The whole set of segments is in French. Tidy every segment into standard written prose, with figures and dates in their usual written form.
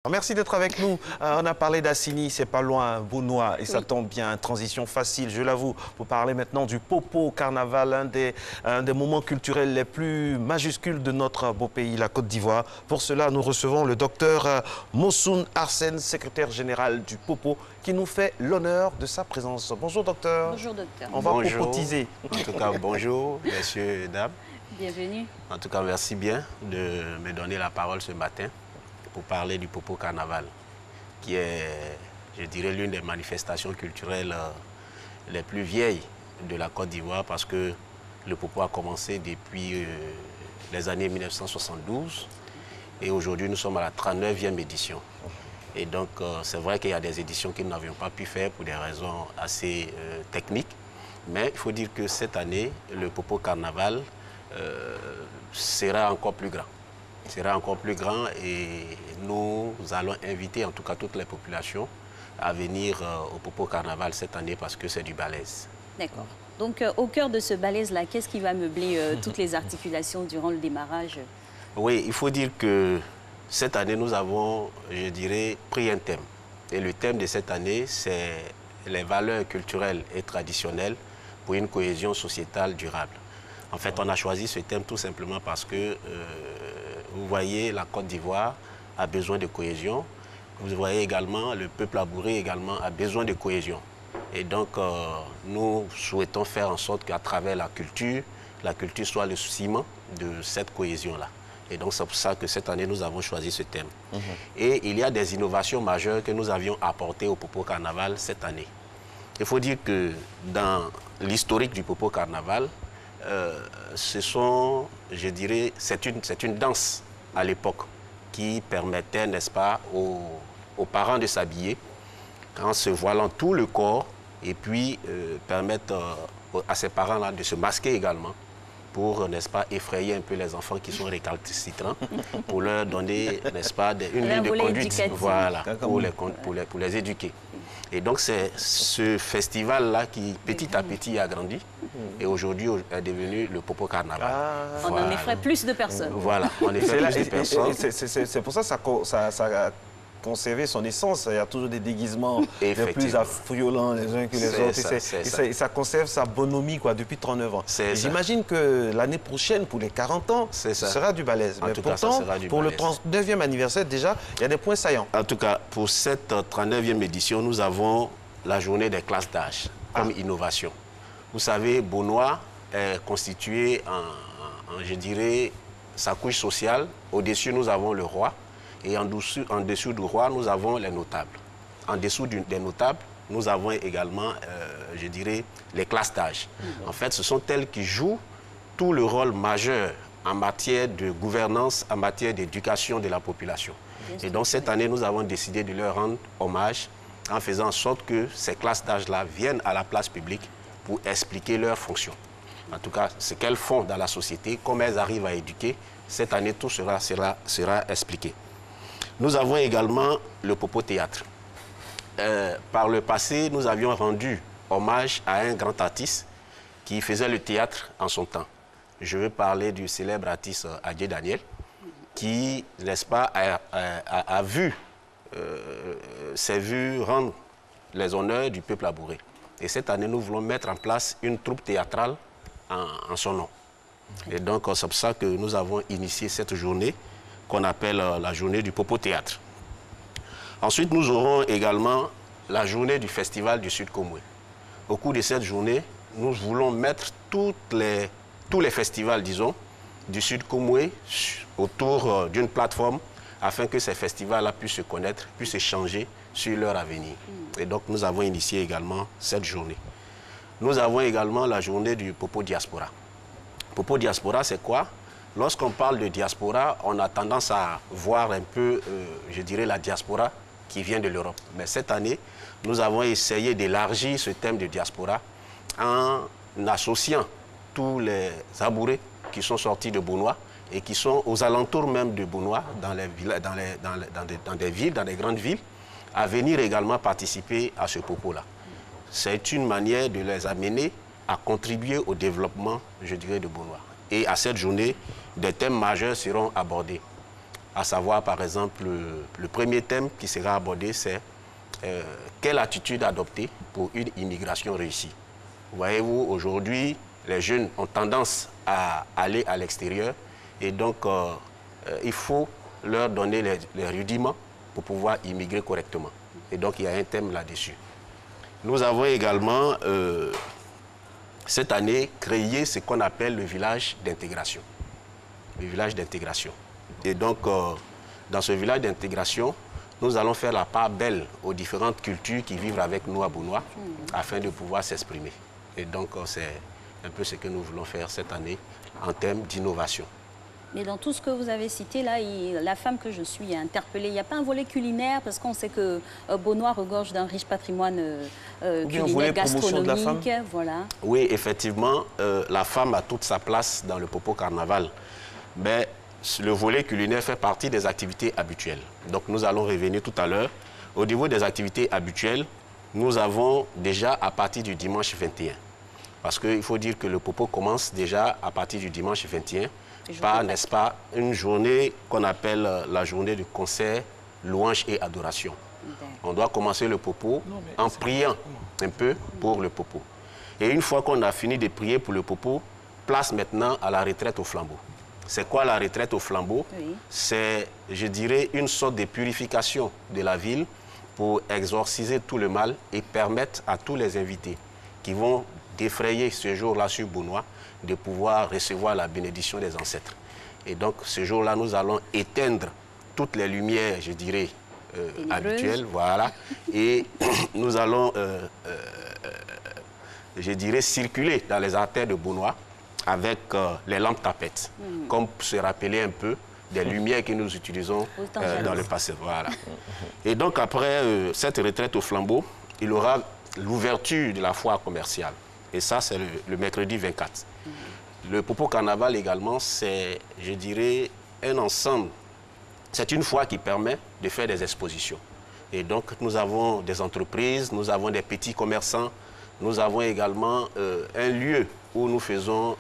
Merci d'être avec nous. On a parlé d'Assini, c'est pas loin, Bounois, et ça tombe bien, transition facile, je l'avoue. Vous parlez maintenant du Popo Carnaval, un des moments culturels les plus majuscules de notre beau pays, la Côte d'Ivoire. Pour cela, nous recevons le docteur Mossoun Arsène, secrétaire général du Popo, qui nous fait l'honneur de sa présence. Bonjour docteur. Bonjour docteur. On va popotiser. En tout cas, bonjour messieurs et dames. Bienvenue. En tout cas, merci bien de me donner la parole ce matin pour parler du Popo Carnaval, qui est, je dirais, l'une des manifestations culturelles les plus vieilles de la Côte d'Ivoire, parce que le Popo a commencé depuis les années 1972 et aujourd'hui nous sommes à la 39e édition. Et donc c'est vrai qu'il y a des éditions que nous n'avions pas pu faire pour des raisons assez techniques, mais il faut dire que cette année, le Popo Carnaval sera encore plus grand. Sera encore plus grand et nous allons inviter en tout cas toutes les populations à venir au Popo Carnaval cette année parce que c'est du balèze. D'accord. Donc au cœur de ce balèze-là, qu'est-ce qui va meubler toutes les articulations durant le démarrage? Oui, il faut dire que cette année nous avons, je dirais, pris un thème. Et le thème de cette année, c'est les valeurs culturelles et traditionnelles pour une cohésion sociétale durable. En fait, on a choisi ce thème tout simplement parce que vous voyez, la Côte d'Ivoire a besoin de cohésion. Vous voyez également, le peuple abouré également a besoin de cohésion. Et donc, nous souhaitons faire en sorte qu'à travers la culture soit le ciment de cette cohésion-là. Et donc, c'est pour ça que cette année, nous avons choisi ce thème. Et il y a des innovations majeures que nous avions apportées au Popo Carnaval cette année. Il faut dire que dans l'historique du Popo Carnaval, ce sont, je dirais, c'est une danse à l'époque qui permettait, n'est-ce pas, aux parents de s'habiller en se voilant tout le corps et puis permettre à ces parents-là de se masquer également pour, n'est-ce pas, effrayer un peu les enfants qui sont récalcitrants, pour leur donner, n'est-ce pas, une ligne de conduite, voilà, pour les éduquer. Et donc c'est ce festival-là qui, petit à petit, a grandi et aujourd'hui est devenu le Popo Carnaval. On en effraie plus de personnes. Voilà, on effraie plus de personnes. C'est pour ça que ça a conservé son essence. Il y a toujours des déguisements les plus affriolants les uns que les autres. Et ça conserve sa bonhomie quoi, depuis 39 ans. J'imagine que l'année prochaine, pour les 40 ans, ce sera du balèze. Mais pourtant, pour le 39e anniversaire, déjà, il y a des points saillants. En tout cas, pour cette 39e édition, nous avons la journée des classes d'âge comme innovation. Vous savez, Bounois est constitué en, je dirais, sa couche sociale. Au-dessus, nous avons le roi. Et en dessous du roi, nous avons les notables. En dessous des notables, nous avons également, je dirais, les classes d'âge. En fait, ce sont elles qui jouent tout le rôle majeur en matière de gouvernance, en matière d'éducation de la population. Et donc, cette année, nous avons décidé de leur rendre hommage en faisant en sorte que ces classes d'âge-là viennent à la place publique pour expliquer leurs fonctions. En tout cas, ce qu'elles font dans la société, comment elles arrivent à éduquer, cette année, tout sera expliqué. Nous avons également le Popo Théâtre. Par le passé, nous avions rendu hommage à un grand artiste qui faisait le théâtre en son temps. Je veux parler du célèbre artiste Adjé Daniel, qui, n'est-ce pas, s'est vu rendre les honneurs du peuple abouré. Et cette année, nous voulons mettre en place une troupe théâtrale en son nom. Et donc, c'est pour ça que nous avons initié cette journée qu'on appelle la journée du Popo Théâtre. Ensuite, nous aurons également la journée du Festival du Sud Komoué. Au cours de cette journée, nous voulons mettre tous les festivals, disons, du Sud Komoué autour d'une plateforme afin que ces festivals-là puissent se connaître, puissent échanger sur leur avenir. Et donc, nous avons initié également cette journée. Nous avons également la journée du Popo Diaspora. Popo Diaspora, c'est quoi? Lorsqu'on parle de diaspora, on a tendance à voir un peu, je dirais, la diaspora qui vient de l'Europe. Mais cette année, nous avons essayé d'élargir ce thème de diaspora en associant tous les abourés qui sont sortis de Bounois et qui sont aux alentours même de Bounois, dans des grandes villes, à venir également participer à ce Popo-là. C'est une manière de les amener à contribuer au développement, je dirais, de Bounois. Et à cette journée, des thèmes majeurs seront abordés. à savoir par exemple le premier thème qui sera abordé, c'est quelle attitude adopter pour une immigration réussie. Voyez-vous, aujourd'hui, les jeunes ont tendance à aller à l'extérieur et donc il faut leur donner les rudiments pour pouvoir immigrer correctement. Et donc il y a un thème là-dessus. Nous avons également cette année créé ce qu'on appelle le village d'intégration. Le village d'intégration. Et donc dans ce village d'intégration, nous allons faire la part belle aux différentes cultures qui vivent avec nous à Bounois afin de pouvoir s'exprimer. Et donc c'est un peu ce que nous voulons faire cette année en termes d'innovation. Mais dans tout ce que vous avez cité, là, la femme que je suis a interpellée. Il n'y a pas un volet culinaire, parce qu'on sait que Bounois regorge d'un riche patrimoine culinaire, gastronomique. Voilà. Oui, effectivement, la femme a toute sa place dans le Popo Carnaval. Mais le volet culinaire fait partie des activités habituelles. Donc nous allons revenir tout à l'heure. Au niveau des activités habituelles, nous avons déjà à partir du dimanche 21. Parce qu'il faut dire que le Popo commence déjà à partir du dimanche 21 par, n'est-ce pas, une journée qu'on appelle la journée de concert, louange et adoration. On doit commencer le Popo en priant un peu pour le Popo. Et une fois qu'on a fini de prier pour le Popo, place maintenant à la retraite au flambeau. C'est quoi la retraite au flambeau? C'est, je dirais, une sorte de purification de la ville pour exorciser tout le mal et permettre à tous les invités qui vont défrayer ce jour-là sur Bounois de pouvoir recevoir la bénédiction des ancêtres. Et donc, ce jour-là, nous allons éteindre toutes les lumières, je dirais, habituelles, voilà, et nous allons, je dirais, circuler dans les artères de Bounois avec les lampes tapettes, comme pour se rappeler un peu des lumières que nous utilisons dans le passé. Voilà. Et donc, après cette retraite au flambeau, il y aura l'ouverture de la foire commerciale. Et ça, c'est le mercredi 24. Le Popo Carnaval également, c'est, je dirais, un ensemble. C'est une foire qui permet de faire des expositions. Et donc, nous avons des entreprises, nous avons des petits commerçants, nous avons également un lieu où nous faisons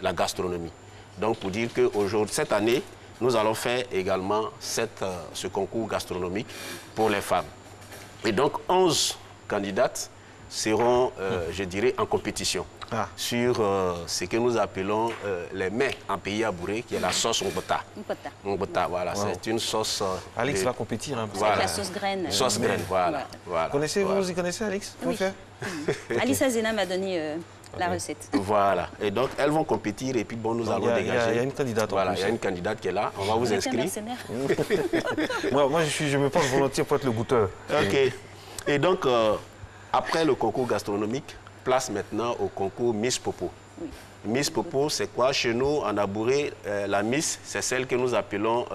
la gastronomie. Donc, pour dire qu'aujourd'hui, cette année, nous allons faire également ce concours gastronomique pour les femmes. Et donc, 11 candidates seront, je dirais, en compétition sur ce que nous appelons les mets en pays à bourrer, qui est la sauce Ngota. Ngota, voilà, c'est une sauce... Alix va compétir. Hein, voilà. La sauce graine. Sauce graine, voilà. Vous y connaissez, Alix? Oui. Alice Azena m'a donné la recette. Voilà, et donc elles vont compétir et puis bon, nous allons dégager. Il y a une candidate. Voilà, il y a une candidate qui est là, on va vous inscrire. moi, je me pense volontiers pour être le goûteur. Ok, et donc... après le concours gastronomique, place maintenant au concours Miss Popo. Oui. Miss Popo, c'est quoi? Chez nous, en Abouré, la Miss, c'est celle que nous appelons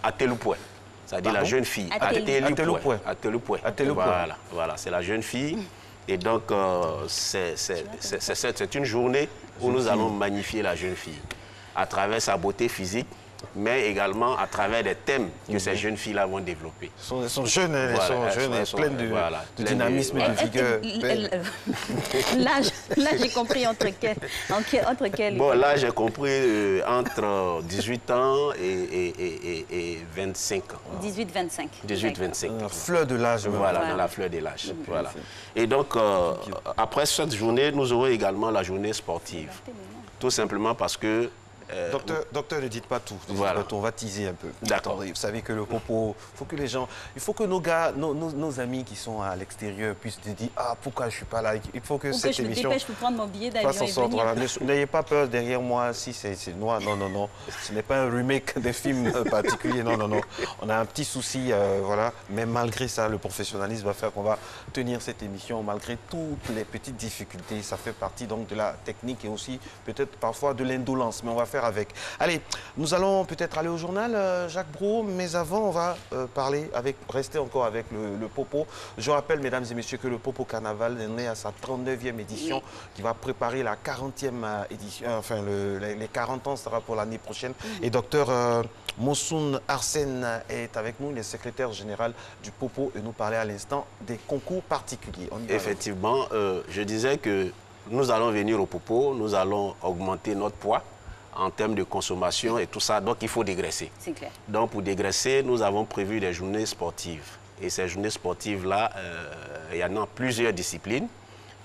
Atelupoué. C'est-à-dire la jeune fille. Atelupoué. Voilà, c'est la jeune fille. Et donc, c'est une journée où nous allons magnifier la jeune fille à travers sa beauté physique, mais également à travers des thèmes que ces jeunes filles-là vont développer. Elles sont jeunes, elles sont pleines de dynamisme et de vigueur. Là, j'ai compris entre quels Bon, là, j'ai compris entre 18 ans et 25 ans. 18-25. 18-25. La fleur de l'âge. Voilà, dans la fleur de l'âge. Voilà. Et donc, après cette journée, nous aurons également la journée sportive. Tout simplement parce que Docteur, ne dites pas tout. Voilà. On va teaser un peu. D'accord. Vous savez que le Popo, il faut que nos gars, nos amis qui sont à l'extérieur puissent se dire, ah, pourquoi je ne suis pas là? Il faut que cette émission... je me dépêche pour prendre mon billet d'avion et venir. Voilà. N'ayez pas peur derrière moi, si c'est noir. Non. Ce n'est pas un remake des films particuliers. Non. On a un petit souci, voilà. Mais malgré ça, le professionnalisme va faire qu'on va tenir cette émission, malgré toutes les petites difficultés. Ça fait partie donc de la technique et aussi peut-être parfois de l'indolence. Mais on va faire avec. Allez, nous allons peut-être aller au journal, Jacques Brault, mais avant, on va rester encore avec le Popo. Je rappelle, mesdames et messieurs, que le Popo Carnaval est né à sa 39e édition, qui va préparer la 40e édition, enfin, les 40 ans sera pour l'année prochaine. Et docteur Mossoun Arsène est avec nous, il est secrétaire général du Popo, et nous parlait à l'instant des concours particuliers. Effectivement, je disais que nous allons venir au Popo, nous allons augmenter notre poids en termes de consommation et tout ça, donc il faut dégraisser. C'est clair. Donc pour dégraisser, nous avons prévu des journées sportives. Et ces journées sportives-là, il y en a plusieurs disciplines.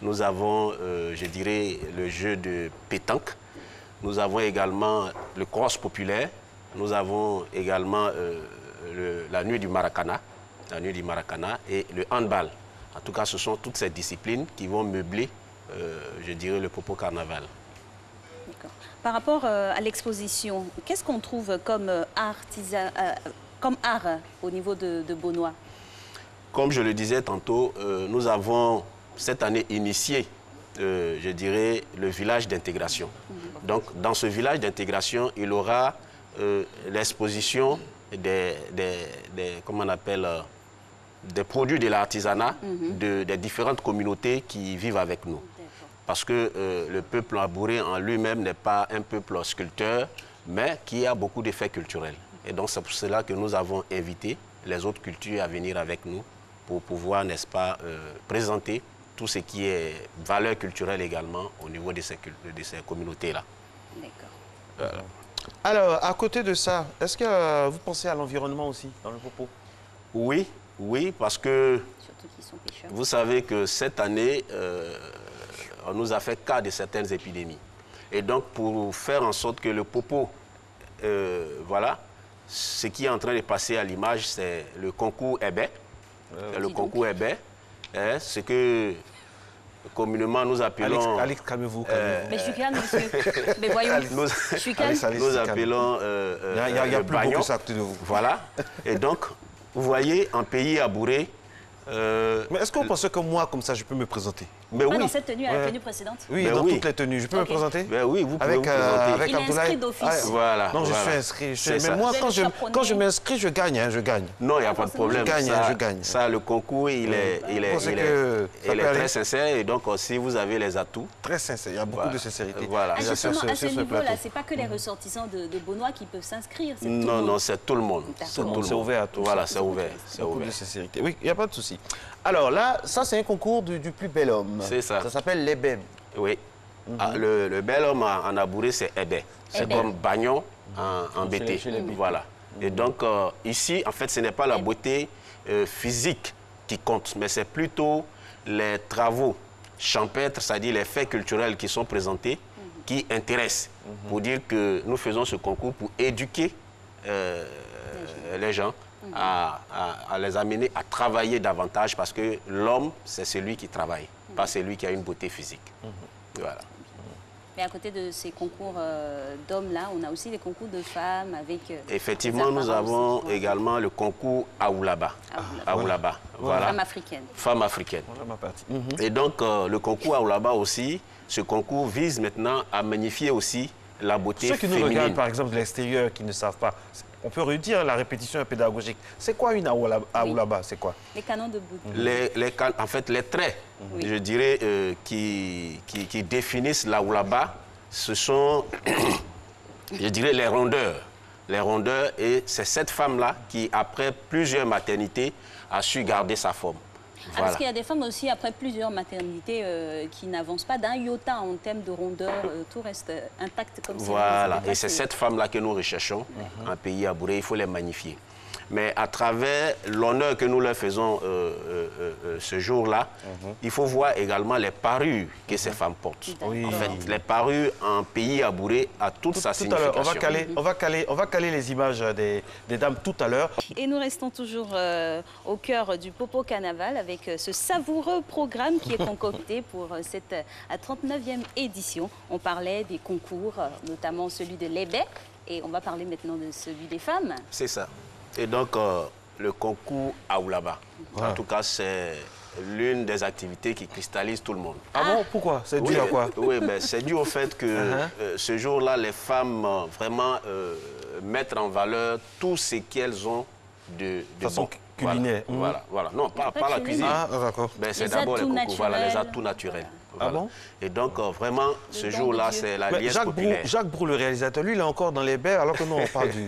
Nous avons, je dirais, le jeu de pétanque. Nous avons également le cross populaire. Nous avons également la nuit du Maracana. La nuit du Maracana et le handball. En tout cas, ce sont toutes ces disciplines qui vont meubler, je dirais, le Popo Carnaval. Par rapport à l'exposition, qu'est-ce qu'on trouve comme art au niveau de Beaunois? Comme je le disais tantôt, nous avons cette année initié, je dirais, le village d'intégration. Donc, dans ce village d'intégration, il y aura l'exposition des produits de l'artisanat des différentes communautés qui vivent avec nous. Parce que le peuple abouré en lui-même n'est pas un peuple sculpteur, mais qui a beaucoup d'effets culturels. Et donc c'est pour cela que nous avons invité les autres cultures à venir avec nous pour pouvoir, n'est-ce pas, présenter tout ce qui est valeur culturelle également au niveau de ces communautés-là. D'accord. Alors, à côté de ça, est-ce que vous pensez à l'environnement aussi dans le Popo? Oui, oui, parce que Surtout qu'ils sont pêcheurs. vous savez que cette année, on nous a fait cas de certaines épidémies. Et donc, pour faire en sorte que le Popo, voilà, ce qui est en train de passer à l'image, c'est le concours Hébé. Le concours Hébé, ce que communément nous appelons... Alex, calmez-vous. Mais je suis calme, monsieur. Mais voyons, je suis calme. Nous appelons il n'y a plus bagnon. beaucoup ça à côté de vous. Voilà. Et donc, vous voyez, un pays abouré... Mais est-ce que vous pensez que moi, comme ça, je peux me présenter? Mais Pas oui. dans cette tenue, la tenue précédente? Oui, Ben dans oui. toutes les tenues. Je peux me présenter? Ben oui, vous pouvez Avec, vous présenter. avec Il est Abdoulaye. inscrit d'office. Voilà. Non, voilà. je suis inscrit. C'est Mais ça. moi, Vous êtes chaperonné. quand je m'inscris, je gagne. Hein, je gagne. Non, il n'y a pas de problème. Je gagne, ça, je gagne. Ça, le concours, il est très sincère. Et donc, si vous avez les atouts... Très sincère. Il y a beaucoup de sincérité. Voilà. Ah, Déjà, justement, sur à ce plateau. niveau-là, ce n'est pas que les ressortissants de Beaunois qui peuvent s'inscrire. Non, non, c'est tout le monde. D'accord. Tout le monde. C'est ouvert à tous. Voilà, c'est ouvert. C'est Beaucoup de ouvert. sincérité. Oui, il n'y a pas de souci. Alors là, ça, c'est un concours du plus bel homme. C'est ça. Ça s'appelle l'ébène. Oui. Ah, le bel homme en abouré, c'est Hébé. C'est Hébé. comme bagnon en BT. chez les Bétés. Voilà. Et donc, ici, en fait, ce n'est pas la beauté physique qui compte, mais c'est plutôt les travaux champêtres, c'est-à-dire les faits culturels qui sont présentés, qui intéressent. Pour dire que nous faisons ce concours pour éduquer les gens, à les amener à travailler davantage, parce que l'homme, c'est celui qui travaille, pas celui qui a une beauté physique. Voilà. Mais à côté de ces concours d'hommes-là, on a aussi des concours de femmes avec... Effectivement, nous avons également le concours Aoulaba. Aoulaba, voilà. Femmes africaines. Femmes africaines. Voilà ma partie. Et donc, le concours Aoulaba aussi, ce concours vise maintenant à magnifier aussi la beauté Ceux qui nous féminine. regardent, par exemple, de l'extérieur, qui ne savent pas, on peut redire la répétition pédagogique. C'est quoi une Aoulaba? C'est quoi? Les canons de bout. En fait, les traits, je dirais, qui définissent l'Aoulaba, ce sont, je dirais, les rondeurs. Les rondeurs, et c'est cette femme-là qui, après plusieurs maternités, a su garder sa forme. Ah, parce qu'il y a des femmes aussi, après plusieurs maternités, qui n'avancent pas d'un iota en termes de rondeur, tout reste intact comme ça. Voilà, et c'est cette femme-là que nous recherchons, un pays abouré, il faut les magnifier. Mais à travers l'honneur que nous leur faisons ce jour-là, il faut voir également les parures que ces femmes portent. Oui. En fait, les parures en pays abouré a toute sa Tout à l'heure, signification. on va caler les images des dames tout à l'heure. Et nous restons toujours au cœur du Popo Carnaval avec ce savoureux programme qui est concocté pour cette 39e édition. On parlait des concours, notamment celui de l'ébé, et on va parler maintenant de celui des femmes. C'est ça. Et donc, le concours Aoulaba, en tout cas, c'est l'une des activités qui cristallise tout le monde. Ah bon? Pourquoi? C'est dû à quoi? Oui, ben, c'est dû au fait que ce jour-là, les femmes vraiment mettent en valeur tout ce qu'elles ont de façon bon. culinaire. Voilà. Non, pas la cuisine. Ah, d'accord. Ben, c'est Les d'abord les atouts concours, voilà, les naturels. atouts naturels. Ah Voilà. bon? Et donc, vraiment, ce jour-là, c'est la Mais liesse populaire. Jacques Brou, le réalisateur, lui, il est encore dans les baies, alors que nous, on parle du...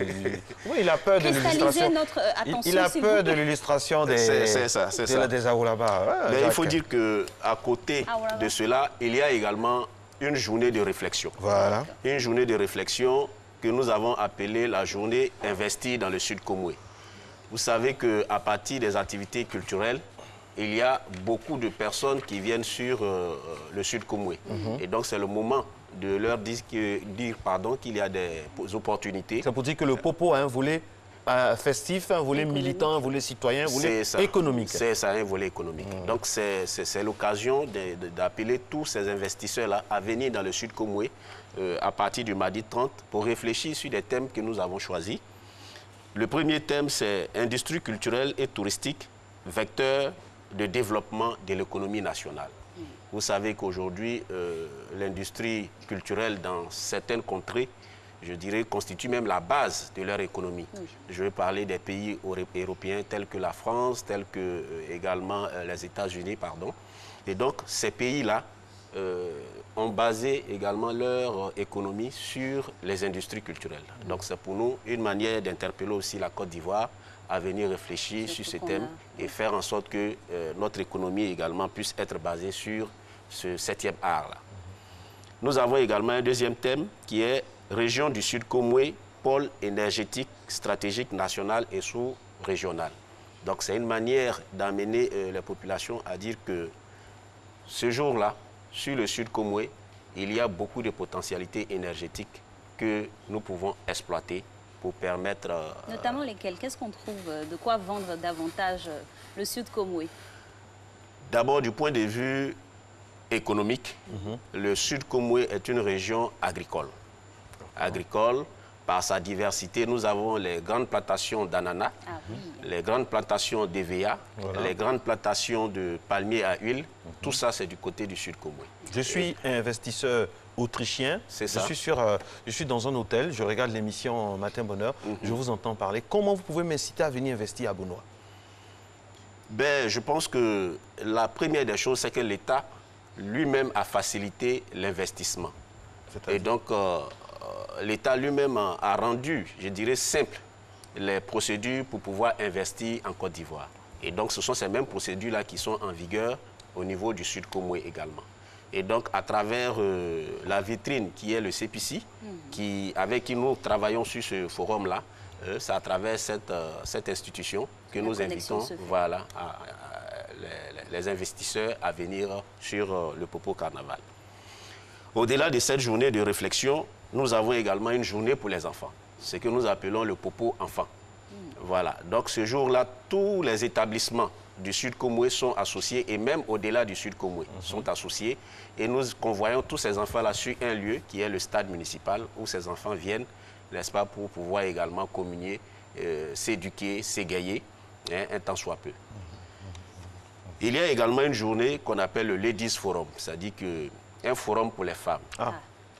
Oui, il a peur de Cristalliser l'illustration. notre attention, Il a s'il peur vous de plaît. l'illustration des... C'est ça, c'est ça. Des Aoulaba. Ouais, Mais il Jacques. faut dire qu'à côté Ah, voilà. de cela, il y a également une journée de réflexion. Voilà. Une journée de réflexion que nous avons appelée la journée investie dans le Sud Komoé. Vous savez qu'à partir des activités culturelles, il y a beaucoup de personnes qui viennent sur le Sud Komoé. Et donc, c'est le moment de leur dire qu'il y a des opportunités. C'est pour dire que le Popo a un volet festif, un volet militant, un volet citoyen, un volet économique. C'est ça, un volet économique. Donc, c'est l'occasion d'appeler tous ces investisseurs-là à venir dans le Sud Komoé à partir du mardi 30 pour réfléchir sur des thèmes que nous avons choisis. Le premier thème, c'est industrie culturelle et touristique, vecteur de développement de l'économie nationale. Vous savez qu'aujourd'hui, l'industrie culturelle dans certaines contrées, je dirais, constitue même la base de leur économie. Je vais parler des pays européens tels que la France, tels que également les États-Unis, pardon. Et donc, ces pays-là ont basé également leur économie sur les industries culturelles. Donc, c'est pour nous une manière d'interpeller aussi la Côte d'Ivoire à venir réfléchir sur ces thèmes et faire en sorte que notre économie également puisse être basée sur ce 7e art-là. Nous avons également un deuxième thème qui est région du Sud Komoé, pôle énergétique stratégique national et sous-régional. Donc c'est une manière d'amener les populations à dire que ce jour-là, sur le Sud Komoé, il y a beaucoup de potentialités énergétiques que nous pouvons exploiter pour permettre... Notamment lesquels? Qu'est-ce qu'on trouve? De quoi vendre davantage le Sud Komoé? D'abord, du point de vue économique, le Sud Komoé est une région agricole. Agricole, par sa diversité, nous avons les grandes plantations d'ananas, les grandes plantations d'EVA, les grandes plantations de palmiers à huile. Tout ça, c'est du côté du Sud Komoé. Je suis investisseur autrichien. C'est ça. Je suis dans un hôtel, je regarde l'émission Matin Bonheur, je vous entends parler. Comment vous pouvez m'inciter à venir investir à Bonoa? Ben, je pense que la première des choses, c'est que l'État lui-même a facilité l'investissement. Et donc, l'État lui-même a rendu, je dirais, simple les procédures pour pouvoir investir en Côte d'Ivoire. Et donc, ce sont ces mêmes procédures-là qui sont en vigueur au niveau du Sud Komoé également. Et donc, à travers la vitrine qui est le CPC, avec qui nous travaillons sur ce forum-là, c'est à travers cette institution que nous invitons les investisseurs à venir sur le Popo Carnaval. Au-delà de cette journée de réflexion, nous avons également une journée pour les enfants, ce que nous appelons le Popo enfant. Voilà, donc ce jour-là, tous les établissements du Sud Komoé sont associés, et même au-delà du Sud Komoé sont associés, et nous convoyons tous ces enfants-là sur un lieu qui est le stade municipal, où ces enfants viennent, n'est-ce pas, pour pouvoir également communier, s'éduquer, s'égayer, un temps soit peu. Il y a également une journée qu'on appelle le Ladies Forum, c'est-à-dire un forum pour les femmes.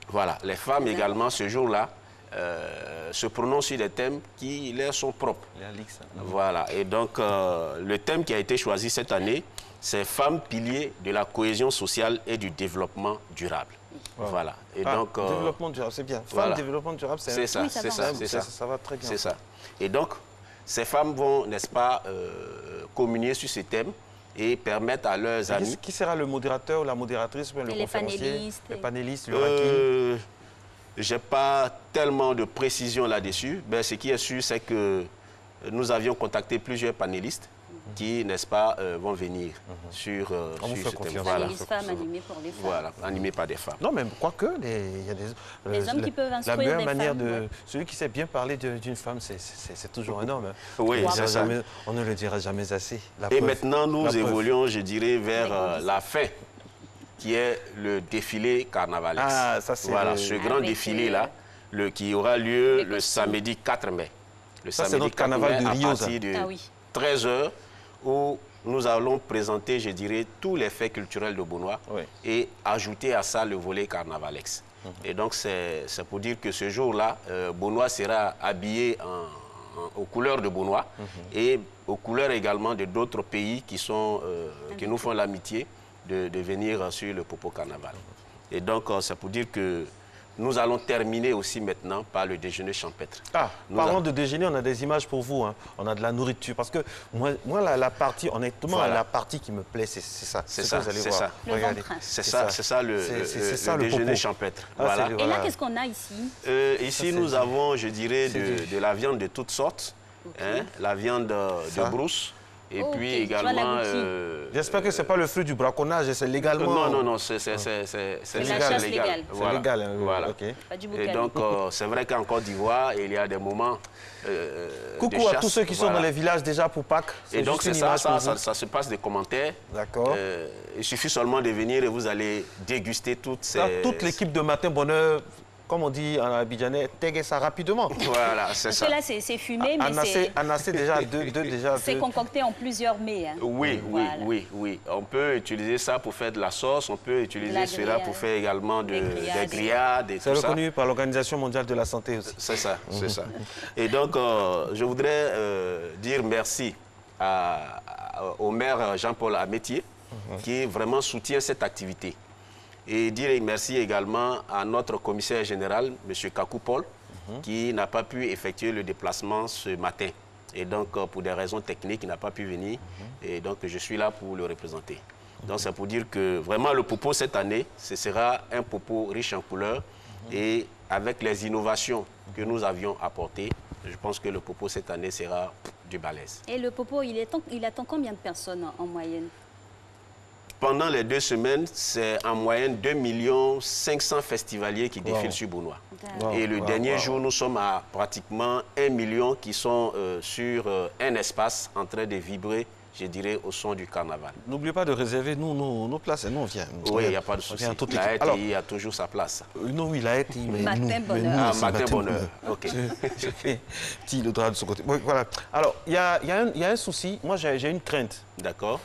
Voilà, les femmes également, ce jour-là, se prononcent sur des thèmes qui leur sont propres. Voilà, et donc le thème qui a été choisi cette année, c'est femmes piliers de la cohésion sociale et du développement durable. Voilà. Et donc, développement durable, c'est bien. Femmes, développement durable, c'est ça. Oui, ça va très bien. C'est ça. Et donc, ces femmes vont, n'est-ce pas, communier sur ces thèmes et permettre à leurs amis... Qui sera le modérateur ou la modératrice, le conférencier, les panélistes, le ranking? Je n'ai pas tellement de précision là-dessus. Ben, ce qui est sûr, c'est que nous avions contacté plusieurs panélistes qui, n'est-ce pas, vont venir sur ce thème. Voilà. Les femmes animées pour les femmes. Voilà, animées par des femmes. Non, mais quoique, il y a des hommes qui peuvent instruire la meilleure des manière femmes. Celui qui sait bien parler d'une femme, c'est toujours un homme. Oui, c'est ça. On ne le dira jamais assez. Et maintenant, nous évoluons, je dirais, vers la fin, qui est le défilé carnavalesque. Ah, ça c'est ce grand défilé-là, qui aura lieu le samedi 4 mai. Le samedi 4 mai, à partir de 13h, où nous allons présenter, je dirais, tous les faits culturels de Bonoa et ajouter à ça le volet carnavalesque. Et donc, c'est pour dire que ce jour-là, Bonoa sera habillé aux couleurs de Bonoa et aux couleurs également de d'autres pays qui nous font l'amitié de venir sur le Popo Carnaval. Et donc, c'est pour dire que nous allons terminer aussi maintenant par le déjeuner champêtre. Ah, parlant de déjeuner, on a des images pour vous. Hein. On a de la nourriture. Parce que moi la partie, honnêtement, la partie qui me plaît, c'est ça. C'est ça, vous allez c'est voir. ça. Regardez. C'est ça le déjeuner champêtre. Ah, voilà. Et là, qu'est-ce qu'on a ici? Ici, nous avons, je dirais, de la viande de toutes sortes. Hein, la viande de brousse. Et puis également... J'espère que ce n'est pas le fruit du braconnage, c'est légalement... Non, c'est légal. légal. C'est légal. Hein, voilà. Okay. Et donc, c'est vrai qu'en Côte d'Ivoire, il y a des moments coucou à tous ceux qui sont dans les villages déjà pour Pâques. Et donc, c'est ça se passe des commentaires. D'accord. Il suffit seulement de venir et vous allez déguster toutes ces... Toute l'équipe de Matin Bonheur, comme on dit en abidjanais, téguer ça rapidement. Voilà, c'est ça. Parce que là, c'est fumé, mais c'est... Anassé déjà déjà. C'est concocté en plusieurs mets. Hein. Oui. On peut utiliser ça pour faire de la sauce, on peut utiliser cela pour faire également des grillades et tout ça. C'est reconnu par l'Organisation mondiale de la santé aussi. C'est ça, c'est ça. Et donc, je voudrais dire merci au maire Jean-Paul Amétier, qui vraiment soutient cette activité. Et dire merci également à notre commissaire général, M. Kakou Paul, qui n'a pas pu effectuer le déplacement ce matin. Et donc, pour des raisons techniques, il n'a pas pu venir. Et donc, je suis là pour le représenter. Donc, c'est pour dire que vraiment, le Popo cette année, ce sera un Popo riche en couleurs. Et avec les innovations que nous avions apportées, je pense que le Popo cette année sera du balèze. Et le Popo, il attend combien de personnes en moyenne? Pendant les 2 semaines, c'est en moyenne 2 500 000 festivaliers qui défilent sur Beaunois. Et le dernier jour, nous sommes à pratiquement 1 million qui sont sur un espace en train de vibrer, je dirais, au son du carnaval. N'oubliez pas de réserver nos places et nous on vient. Oui, il n'y a pas de souci. La ETI a toujours sa place. Non, oui, la ETI, mais Matin Bonheur. Matin Bonheur. OK. Petit le droit de ce côté. Oui, voilà. Alors, il y a un souci. Moi, j'ai une crainte. D'accord.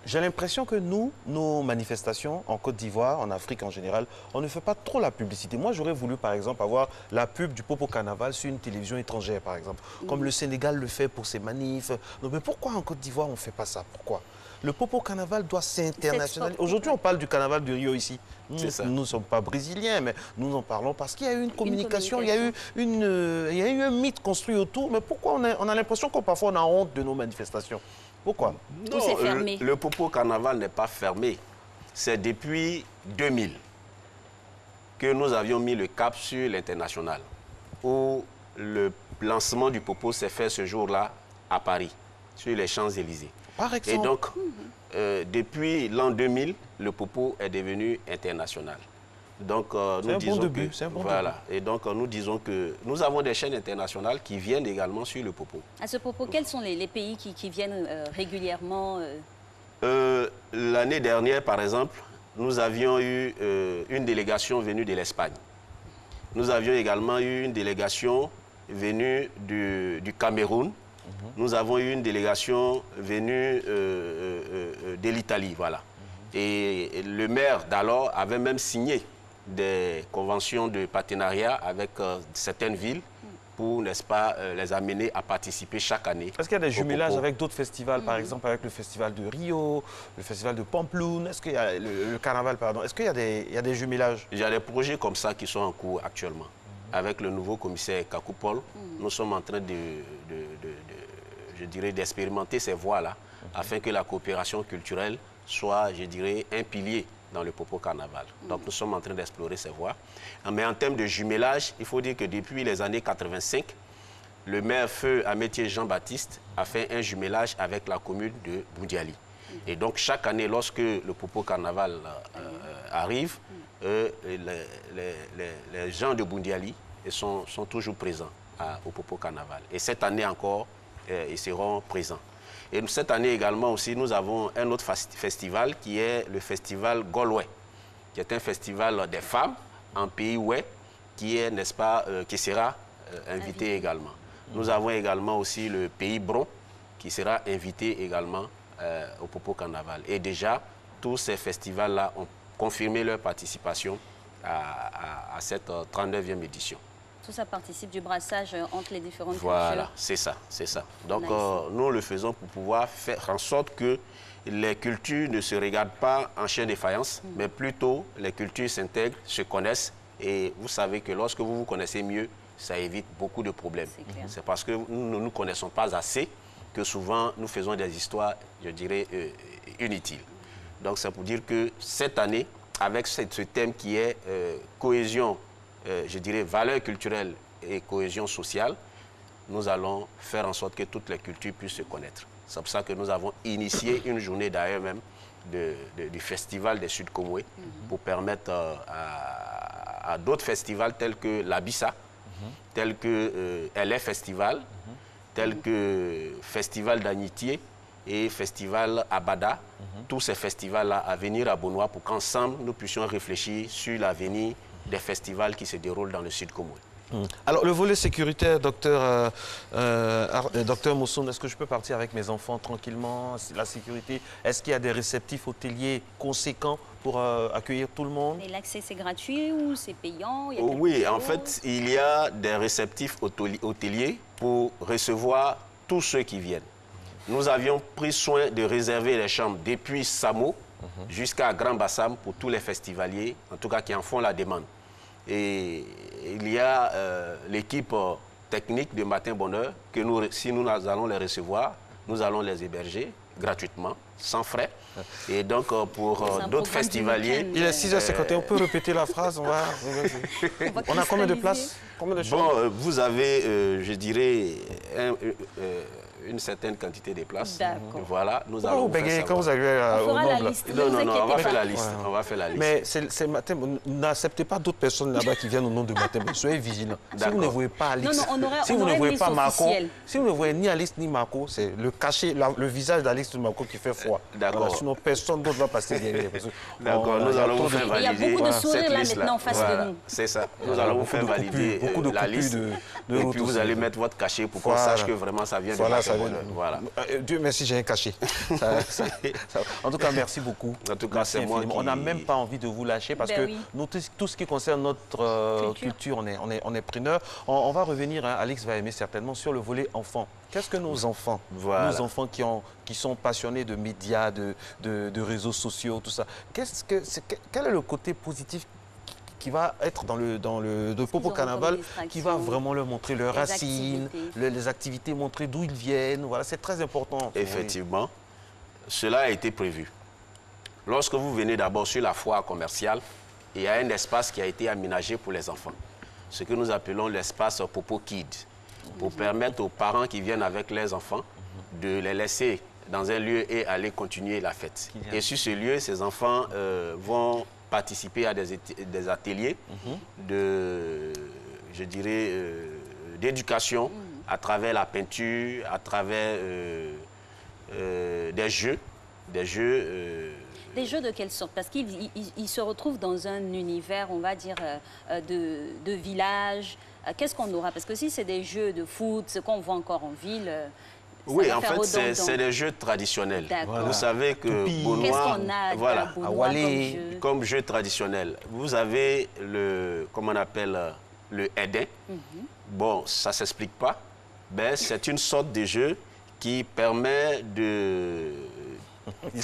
J'ai l'impression que nous, nos manifestations en Côte d'Ivoire, en Afrique en général, on ne fait pas trop la publicité. Moi, j'aurais voulu, par exemple, avoir la pub du Popo Carnaval sur une télévision étrangère, par exemple. Comme le Sénégal le fait pour ses manifs. Donc, mais pourquoi en Côte d'Ivoire, on ne fait pas ça? Pourquoi? Le Popo Carnaval doit s'internationaliser. Aujourd'hui, on parle du Carnaval de Rio ici. Nous ne sommes pas brésiliens, mais nous en parlons parce qu'il y a eu une communication, il y a eu un mythe construit autour. Mais pourquoi on a l'impression que parfois on a honte de nos manifestations? Pourquoi? Tout s'est fermé. Le Popo Carnaval n'est pas fermé. C'est depuis 2000 que nous avions mis le cap sur l'international, où le lancement du Popo s'est fait ce jour-là à Paris, sur les Champs-Élysées. Par exemple. Et donc, depuis l'an 2000, le Popo est devenu international. Donc, nous disons Et donc, nous disons que nous avons des chaînes internationales qui viennent également sur le Popo. À ce propos, quels sont les pays qui viennent régulièrement L'année dernière, par exemple, nous avions eu une délégation venue de l'Espagne. Nous avions également eu une délégation venue du Cameroun. Nous avons eu une délégation venue de l'Italie, voilà. Et le maire d'alors avait même signé des conventions de partenariat avec certaines villes pour, n'est-ce pas, les amener à participer chaque année. Est-ce qu'il y a des jumelages avec d'autres festivals, par exemple avec le festival de Rio, le festival de Pampelune, est-ce qu'il y a le carnaval, pardon, est-ce qu'il y a des jumelages? Il y a des projets comme ça qui sont en cours actuellement. Avec le nouveau commissaire Kakou Paul, nous sommes en train je dirais, d'expérimenter ces voies-là, afin que la coopération culturelle soit, je dirais, un pilier dans le Popo Carnaval. Donc nous sommes en train d'explorer ces voies. Mais en termes de jumelage, il faut dire que depuis les années 85, le maire feu Amétier Jean-Baptiste a fait un jumelage avec la commune de Boundiali. Et donc chaque année, lorsque le Popo Carnaval arrive, les gens de Boundiali sont toujours présents au Popo Carnaval. Et cette année encore, ils seront présents. Et cette année également aussi, nous avons un autre festival qui est le festival Golway, qui est un festival des femmes en pays ouest, qui est, n'est-ce pas, qui sera invité également. Nous avons également aussi le pays Bron, qui sera invité également au Popo Carnaval. Et déjà, tous ces festivals-là ont confirmé leur participation à cette 39e édition. Tout ça participe du brassage entre les différentes cultures. Voilà, c'est ça, c'est ça. Donc, nous le faisons pour pouvoir faire en sorte que les cultures ne se regardent pas en chaîne de faïence, mais plutôt les cultures s'intègrent, se connaissent Et vous savez que lorsque vous vous connaissez mieux, ça évite beaucoup de problèmes. C'est parce que nous ne nous connaissons pas assez que souvent nous faisons des histoires, je dirais, inutiles. Donc c'est pour dire que cette année, avec ce thème qui est cohésion, je dirais, valeurs culturelles et cohésion sociale, nous allons faire en sorte que toutes les cultures puissent se connaître. C'est pour ça que nous avons initié une journée d'ailleurs même du festival des Sud Comoé pour permettre à d'autres festivals tels que l'Abissa, tels que LA Festival, tels que Festival d'Agnitié et Festival Abada, tous ces festivals-là à venir à Bonois pour qu'ensemble nous puissions réfléchir sur l'avenir des festivals qui se déroulent dans le Sud Comoé. Alors, le volet sécuritaire, docteur Moussoun, est-ce que je peux partir avec mes enfants tranquillement? La sécurité, est-ce qu'il y a des réceptifs hôteliers conséquents pour accueillir tout le monde? Et l'accès, c'est gratuit ou c'est payant? Oui, en fait, il y a des réceptifs hôteliers pour recevoir tous ceux qui viennent. Nous avions pris soin de réserver les chambres depuis Samo jusqu'à Grand Bassam pour tous les festivaliers, en tout cas qui en font la demande. Et il y a l'équipe technique de Matin Bonheur que si nous allons les recevoir, nous allons les héberger gratuitement, sans frais. Et donc pour d'autres festivaliers... Il est 6h51, on peut répéter la phrase? On a combien de places? Combien de chambres? Bon, vous avez, je dirais, une certaine quantité de places. Voilà, nous allons vous faire quand vous arrivez on fera la liste. Non, on va faire la liste. On va faire la liste. Mais c'est Matin, n'acceptez pas d'autres personnes là-bas qui viennent au nom de Matin. Soyez vigilants. Si vous ne voyez pas Alix, si vous ne voyez pas Marco, si vous ne voyez ni Alix ni Marco, c'est le cachet, le visage d'Alix ou de Marco qui fait froid. D'accord. Voilà, sinon personne d'autre va passer derrière. D'accord, nous allons vous faire valider. Il y a beaucoup de sourires là maintenant en face de nous. C'est ça. Nous allons vous faire valider la liste. Et puis vous allez mettre votre cachet pour qu'on sache que vraiment ça vient de Matin Bonheur. Voilà. Dieu merci, j'ai un cachet. En tout cas, merci beaucoup. En tout cas, c'est moi qui... On n'a même pas envie de vous lâcher parce que nous, tout ce qui concerne notre culture, on est preneurs. On va revenir, hein, Alix va aimer certainement, sur le volet enfant. Qu'est-ce que nos enfants, nos enfants qui sont passionnés de médias, de réseaux sociaux, tout ça, quel est le côté positif qui va être dans le Popo Carnaval, qui va vraiment leur montrer leurs racines, les activités, montrer d'où ils viennent. Voilà, c'est très important. Effectivement, cela a été prévu. Lorsque vous venez d'abord sur la foire commerciale, il y a un espace qui a été aménagé pour les enfants, ce que nous appelons l'espace Popo Kid, pour permettre aux parents qui viennent avec leurs enfants de les laisser dans un lieu et aller continuer la fête. Et sur ce lieu, ces enfants vont participer à des ateliers je dirais, d'éducation à travers la peinture, à travers des jeux. Des jeux de quelle sorte? Parce qu'ils se retrouvent dans un univers, on va dire, de village. Qu'est-ce qu'on aura? Parce que si c'est des jeux de foot, ce qu'on voit encore en ville... Oui, en fait, c'est des jeux traditionnels. Voilà. Vous savez que Bonois, voilà, comme jeu traditionnel, vous avez comment on appelle, le Edin. Bon, ça ne s'explique pas. Ben, c'est une sorte de jeu qui permet de...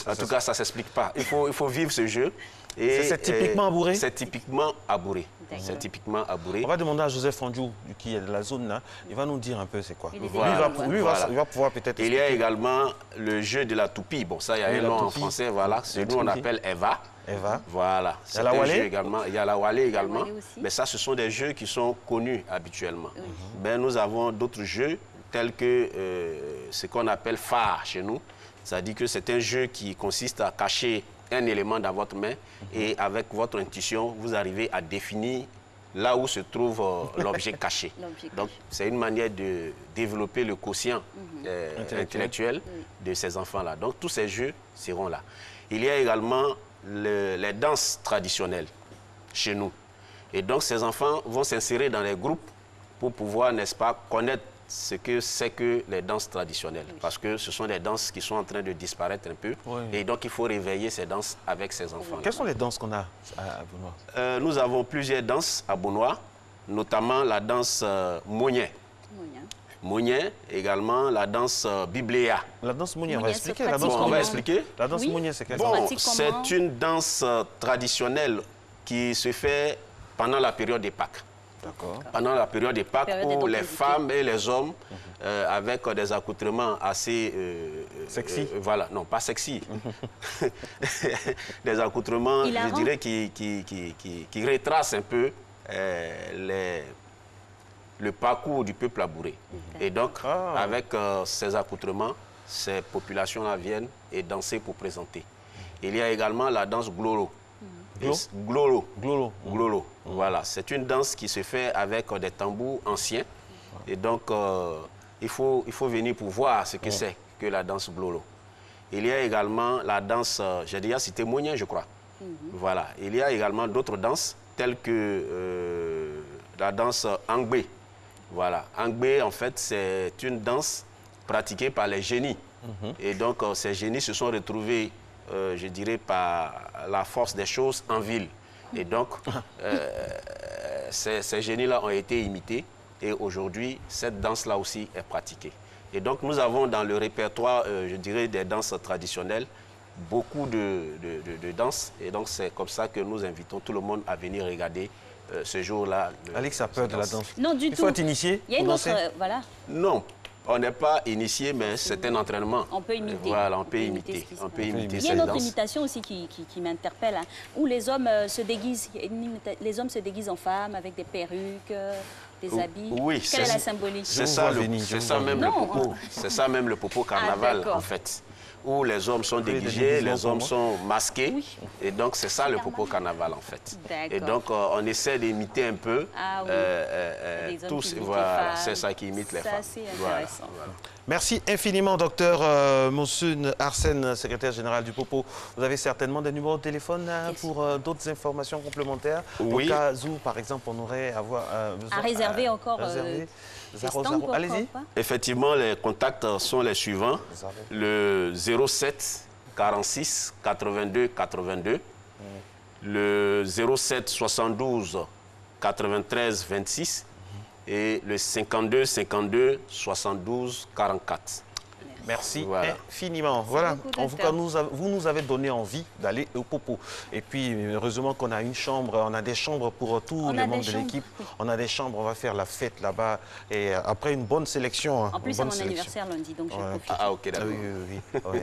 En tout cas, ça ne s'explique pas. Il faut vivre ce jeu. C'est typiquement abouré? C'est typiquement abouré. C'est typiquement abouré. On va demander à Joseph Fondjou, qui est de la zone là, il va nous dire un peu c'est quoi. Voilà. Lui, il va pouvoir peut-être... Il y a également le jeu de la toupie. Bon, ça, il y a un nom en français, voilà. Nous, on appelle Eva. Eva. Voilà. Il y a la Walé également. Il y a la Walé également. Mais ça, ce sont des jeux qui sont connus habituellement. Ben, nous avons d'autres jeux tels que ce qu'on appelle phare chez nous. Ça dit que c'est un jeu qui consiste à cacher un élément dans votre main et avec votre intuition, vous arrivez à définir là où se trouve l'objet caché. Donc, c'est une manière de développer le quotient intellectuel de ces enfants-là. Donc, tous ces jeux seront là. Il y a également les danses traditionnelles chez nous. Et donc, ces enfants vont s'insérer dans les groupes pour pouvoir, n'est-ce pas, connaître ce que c'est que les danses traditionnelles. Parce que ce sont des danses qui sont en train de disparaître un peu. Et donc, il faut réveiller ces danses avec ces enfants. Quelles sont les danses qu'on a à Bonois? Nous avons plusieurs danses à Bonois, notamment la danse Mounier. Mounier, également la danse Bibléa. La danse Mounier, on va expliquer. On va expliquer. La danse Mounier, c'est quelle? Bon, c'est une danse traditionnelle qui se fait pendant la période des Pâques. D'accord. Pendant la période des Pâques, où les d'opposité. femmes et les hommes, avec des accoutrements assez... Sexy. Voilà, non, pas sexy. Des accoutrements, je dirais, qui retracent un peu le parcours du peuple labouré. Et donc, avec ces accoutrements, ces populations-là viennent et danser pour présenter. Il y a également la danse glolo. Glolo. Voilà, c'est une danse qui se fait avec des tambours anciens. Et donc, il faut venir pour voir ce que c'est que la danse glolo. Il y a également la danse, j'ai déjà cité Mounien, je crois. Voilà, il y a également d'autres danses, telles que la danse Angbé. Voilà, Angbé, en fait, c'est une danse pratiquée par les génies. Et donc, ces génies se sont retrouvés, je dirais, par la force des choses en ville. Et donc, ces génies-là ont été imités. Et aujourd'hui, cette danse-là aussi est pratiquée. Et donc, nous avons dans le répertoire, je dirais, des danses traditionnelles, beaucoup de danses. Et donc, c'est comme ça que nous invitons tout le monde à venir regarder ce jour-là. Alix a peur de la danse. Non, du tout. Il faut être initié. Il y a une autre, voilà. Non, on n'est pas initié, mais c'est un entraînement. On peut imiter. Voilà, on peut imiter. On peut imiter Il y a cette une autre danse. imitation aussi qui m'interpelle, hein, où les hommes se déguisent. Les hommes se déguisent en femmes avec des perruques, des habits. Oui, quelle est la symbolique? C'est ça, même le popo. C'est ça même le popo carnaval, d'accord. en fait. Où les hommes sont déguisés, les hommes sont masqués. Oui. Et donc, c'est ça le popo carnaval, en fait. Et D'accord. donc, on essaie d'imiter un peu Ah oui. Les hommes tous. qui imitent les Voilà, femmes. c'est ça qui imite les Ça, femmes. c'est Voilà, intéressant. voilà. Merci infiniment, docteur Moussoun Arsène, secrétaire général du Popo. Vous avez certainement des numéros de téléphone pour d'autres informations complémentaires. Oui. Au cas où, par exemple, on aurait besoin... À réserver encore réserver. des stands pour Allez-y. quoi? Effectivement, les contacts sont les suivants. Le 07 46 82 82, le 07 72 93 26 et le 52 52 72 44. Merci Voilà. infiniment. Voilà, beaucoup, en tout cas, vous nous avez donné envie d'aller au Popo. Et puis, heureusement qu'on a une chambre, on a des chambres pour tous les membres de l'équipe. On a des chambres, on va faire la fête là-bas. Et après une bonne sélection. En plus, c'est mon anniversaire lundi, donc je vais profiter. Ah, ok, d'accord. Oui.